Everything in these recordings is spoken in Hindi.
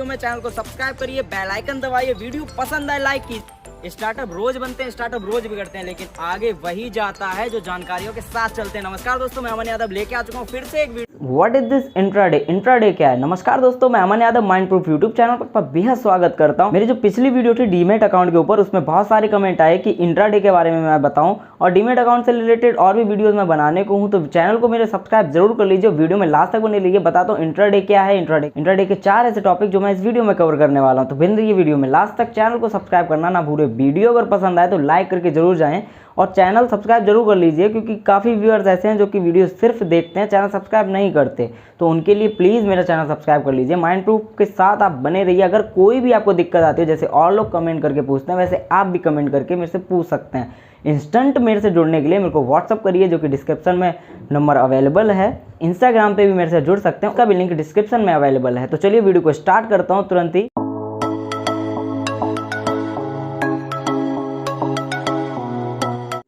में चैनल को सब्सक्राइब करिए, बेल आइकन दबाइए, वीडियो पसंद आए लाइक कीजिए। स्टार्टअप रोज बनते हैं, स्टार्टअप रोज बिगड़ते हैं, लेकिन आगे वही जाता है जो जानकारियों के साथ चलते हैं। नमस्कार दोस्तों, मैं अमन यादव लेके आ चुका हूँ फिर से एक video. What is this intraday? Intraday क्या है? नमस्कार दोस्तों, मैं Aman Yadav mind proof YouTube channel पर बेहद स्वागत करता हूँ। मेरी जो पिछली वीडियो थी डीमेट अकाउंट के ऊपर, उसमें बहुत सारे कमेंट आए कि इंट्राडे के बारे में मैं बताऊं, और डीमेट अकाउंट से रिलेटेड और भी वीडियोस मैं बनाने को हूँ, तो चैनल को मेरे सब्सक्राइब जरूर कर लीजिए। वीडियो में लास्ट तक बने रहिए, बताता हूँ इंट्राडे क्या है। इंट्राडे के 4 ऐसे टॉपिक जो मैं इस वीडियो में कवर करने वाला हूँ, तो बने रहिए वीडियो में लास्ट तक। चैनल को सब्सक्राइब करना ना भूले। वीडियो अगर पसंद आए तो लाइक करके जरूर जाएं, और चैनल सब्सक्राइब जरूर कर लीजिए, क्योंकि काफ़ी व्यूअर्स ऐसे हैं जो कि वीडियो सिर्फ देखते हैं, चैनल सब्सक्राइब नहीं करते। तो उनके लिए प्लीज़ मेरा चैनल सब्सक्राइब कर लीजिए। माइंड प्रूफ के साथ आप बने रहिए। अगर कोई भी आपको दिक्कत आती है, जैसे और लोग कमेंट करके पूछते हैं, वैसे आप भी कमेंट करके मेरे से पूछ सकते हैं। इंस्टेंट मेरे से जुड़ने के लिए मेरे को व्हाट्सअप करिए, जो कि डिस्क्रिप्शन में नंबर अवेलेबल है। इंस्टाग्राम पे भी मेरे से जुड़ सकते हैं, उसका भी लिंक डिस्क्रिप्शन में अवेलेबल है। तो चलिए वीडियो को स्टार्ट करता हूँ तुरंत ही।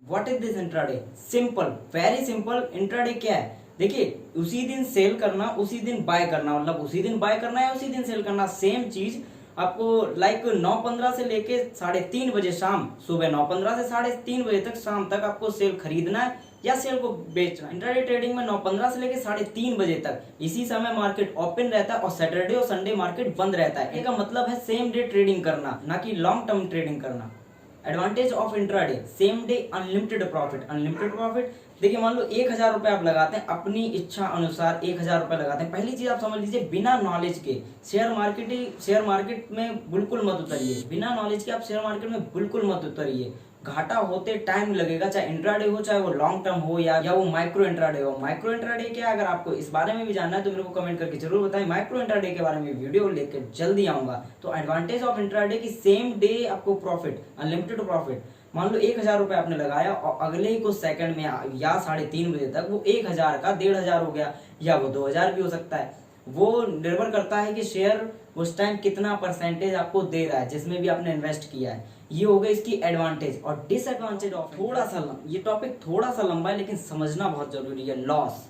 What is this intraday? Simple, very simple. Intraday क्या है? देखिए, उसी दिन सेल करना, उसी दिन बाय करना, मतलब उसी दिन बाय करना है, उसी दिन सेल करना, सेम चीज आपको लाइक 9:15 से लेके 3:30 बजे शाम, सुबह 9:15 से 3:30 बजे तक, शाम तक आपको सेल खरीदना है या सेल को बेचना। इंट्राडे ट्रेडिंग में 9:15 से लेके 3:30 बजे तक इसी समय मार्केट ओपन रहता है, और सैटरडे और संडे मार्केट बंद रहता है। इसका मतलब है सेम डे ट्रेडिंग करना, ना कि लॉन्ग टर्म ट्रेडिंग करना। Advantage of intraday, same day unlimited profit. Unlimited profit, देखिए मान लो 1000 रुपए आप लगाते हैं, अपनी इच्छा अनुसार 1000 रुपए लगाते हैं। पहली चीज आप समझ लीजिए, बिना नॉलेज के शेयर मार्केट में बिल्कुल मत उतरिए। बिना नॉलेज के आप शेयर मार्केट में बिल्कुल मत उतरिए। घाटा होते टाइम लगेगा, चाहे इंट्राडे हो, चाहे वो लॉन्ग टर्म हो, या वो माइक्रो इंट्राडे हो। माइक्रो इंट्राडे क्या, अगर आपको इस बारे में भी जानना है तो मेरे को कमेंट करके जरूर बताएं। माइक्रो इंट्राडे के बारे में वीडियो लेकर जल्दी आऊंगा। तो एडवांटेज ऑफ इंट्राडे की सेम डे आपको प्रॉफिट, अनलिमिटेड प्रॉफिट। मान लो 1000 रुपए आपने लगाया, और अगले ही कुछ सेकंड में या 3:30 बजे तक वो 1000 का 1500 हो गया, या वो 2000 भी हो सकता है। वो निर्भर करता है कि शेयर उस टाइम कितना परसेंटेज आपको दे रहा है, जिसमें भी आपने इन्वेस्ट किया है। ये हो गई इसकी एडवांटेज। और डिसएडवांटेज ऑफ, ये टॉपिक थोड़ा सा लंबा है, लेकिन समझना बहुत जरूरी है। लॉस।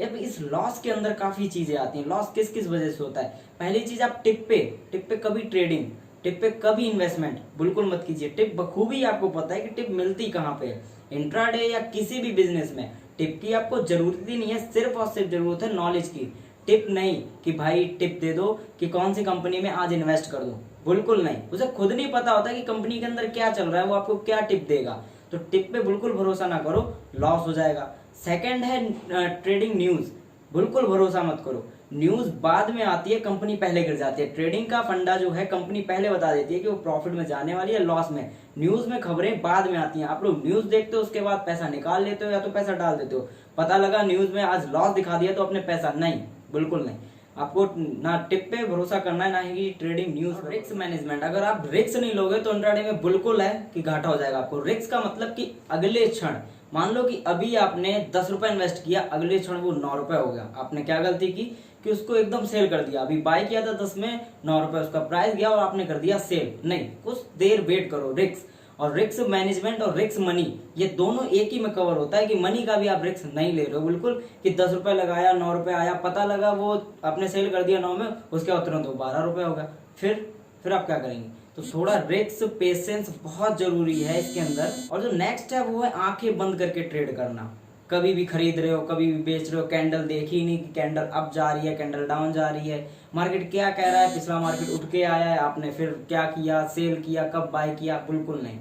अब इस लॉस के अंदर काफी चीजें आती हैं। लॉस किस किस वजह से होता है? पहली चीज, आप टिप पे कभी ट्रेडिंग, टिप पे कभी इन्वेस्टमेंट बिल्कुल मत कीजिए। टिप बखूबी आपको पता है कि टिप मिलती कहाँ पे है। इंट्राडे या किसी भी बिजनेस में टिप की आपको जरूरत ही नहीं है, सिर्फ और सिर्फ जरूरत है नॉलेज की। टिप नहीं कि भाई टिप दे दो कि कौन सी कंपनी में आज इन्वेस्ट कर दो, बिल्कुल नहीं। उसे खुद नहीं पता होता कि कंपनी के अंदर क्या चल रहा है, वो आपको क्या टिप देगा। तो टिप पे बिल्कुल भरोसा ना करो, लॉस हो जाएगा। सेकंड है ट्रेडिंग न्यूज, बिल्कुल भरोसा मत करो। न्यूज बाद में आती है, कंपनी पहले गिर जाती है। ट्रेडिंग का फंडा जो है, कंपनी पहले बता देती है कि वो प्रॉफिट में जाने वाली है, लॉस में। न्यूज में खबरें बाद में आती हैं। आप लोग न्यूज देखते हो, उसके बाद पैसा निकाल लेते हो, या तो पैसा डाल देते हो। पता लगा न्यूज में आज लॉस दिखा दिया तो अपने पैसा, नहीं, बिल्कुल नहीं। आपको ना टिप पे भरोसा करना है, ना ही ट्रेडिंग न्यूज। रिस्क मैनेजमेंट, अगर आप रिस्क नहीं लोगे तो इंट्राडे में बिल्कुल है कि घाटा हो जाएगा आपको। रिस्क का मतलब कि अगले क्षण, मान लो कि अभी आपने 10 रुपए इन्वेस्ट किया, अगले क्षण वो 9 रुपए हो गया। आपने क्या गलती की कि उसको एकदम सेल कर दिया। अभी बाय किया था 10 में, 9 रुपए उसका प्राइस गया और आपने कर दिया सेल। नहीं, कुछ देर वेट करो। रिस्क और रिस्क मैनेजमेंट और रिस्क मनी, ये दोनों एक ही में कवर होता है। कि मनी का भी आप रिस्क नहीं ले रहे हो बिल्कुल, कि 10 रुपए लगाया, 9 रुपए आया, पता लगा वो आपने सेल कर दिया 9 में, उसके बाद तुरंत 12 रुपए होगा। फिर आप क्या करेंगे? तो थोड़ा रिस्क, पेशेंस बहुत जरूरी है इसके अंदर। और जो नेक्स्ट है वो है आंखें बंद करके ट्रेड करना। कभी भी खरीद रहे हो, कभी भी बेच रहे हो, कैंडल देखी नहीं कि कैंडल अप जा रही है, कैंडल डाउन जा रही है, मार्केट क्या कह रहा है, पिछला मार्केट उठ के आया है, आपने फिर क्या किया, सेल किया, कब बाय किया, बिल्कुल नहीं।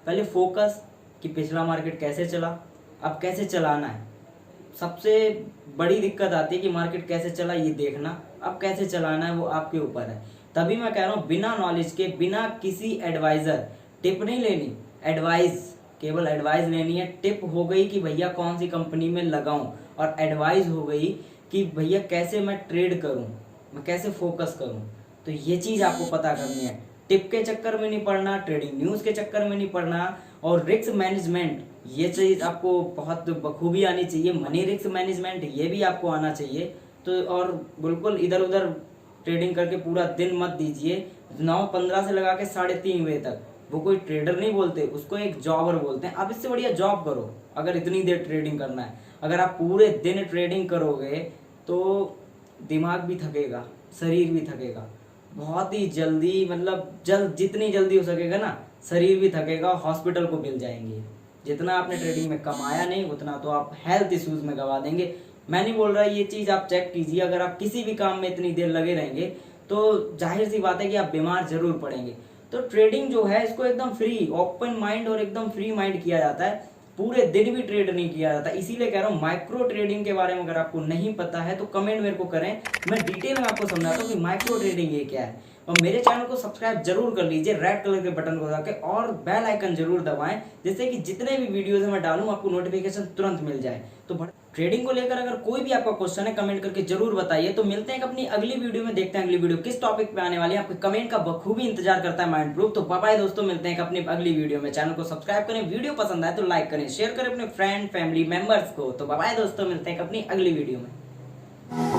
पहले फोकस कि पिछला मार्केट कैसे चला, अब कैसे चलाना है। सबसे बड़ी दिक्कत आती है कि मार्केट कैसे चला ये देखना, अब कैसे चलाना है वो आपके ऊपर है। तभी मैं कह रहा हूँ, बिना नॉलेज के, बिना किसी एडवाइजर, टिप नहीं लेनी, एडवाइस, केवल एडवाइस लेनी है। टिप हो गई कि भैया कौन सी कंपनी में लगाऊं, और एडवाइस हो गई कि भैया कैसे मैं ट्रेड करूं, मैं कैसे फोकस करूं। तो ये चीज आपको पता करनी है। टिप के चक्कर में नहीं पड़ना, ट्रेडिंग न्यूज के चक्कर में नहीं पड़ना। और रिस्क मैनेजमेंट, ये चीज आपको बहुत बखूबी आनी चाहिए। मनी रिस्क मैनेजमेंट, ये भी आपको आना चाहिए। तो और बिल्कुल इधर उधर ट्रेडिंग करके पूरा दिन मत दीजिए। 9:15 से लगा के 3:30 बजे तक, वो कोई ट्रेडर नहीं बोलते, उसको एक जॉबर बोलते हैं। आप इससे बढ़िया जॉब करो अगर इतनी देर ट्रेडिंग करना है। अगर आप पूरे दिन ट्रेडिंग करोगे तो दिमाग भी थकेगा, शरीर भी थकेगा। बहुत ही जल्दी, मतलब जितनी जल्दी हो सकेगा ना, शरीर भी थकेगा, हॉस्पिटल को मिल जाएंगे। जितना आपने ट्रेडिंग में कमाया नहीं, उतना तो आप हेल्थ इश्यूज में गवा देंगे। मैं नहीं बोल रहा, ये चीज आप चेक कीजिए। अगर आप किसी भी काम में इतनी देर लगे रहेंगे तो जाहिर सी बात है कि आप बीमार जरूर पड़ेंगे। तो ट्रेडिंग जो है इसको एकदम फ्री, ओपन माइंड और एकदम फ्री माइंड किया जाता है। पूरे दिन भी ट्रेड नहीं किया जाता। इसीलिए कह रहा हूँ, माइक्रो ट्रेडिंग के बारे में अगर आपको नहीं पता है तो कमेंट मेरे को करें, मैं डिटेल में आपको समझाता हूँ कि माइक्रो ट्रेडिंग ये क्या है। और मेरे चैनल को सब्सक्राइब जरूर कर लीजिए रेड कलर के बटन को दबा के, और बेल आइकन जरूर दबाएं, जिससे कि जितने भी वीडियोस मैं डालूं आपको नोटिफिकेशन तुरंत मिल जाए। तो ट्रेडिंग को लेकर अगर कोई भी आपका क्वेश्चन है कमेंट करके जरूर बताइए। तो मिलते हैं अपनी अगली वीडियो में, देखते हैं अगली वीडियो किस टॉपिक पे आने वाली है। आपके कमेंट का बखूबी इंतजार करता है माइंड प्रूफ। तो बाय बाय दोस्तों, मिलते हैं अपनी अगली वीडियो में। चैनल को सब्सक्राइब करें, वीडियो पसंद आए तो लाइक करें, शेयर करें अपने फ्रेंड फैमिली मेंबर्स को। तो बाय बाय दोस्तों, मिलते हैं अपनी अगली वीडियो में।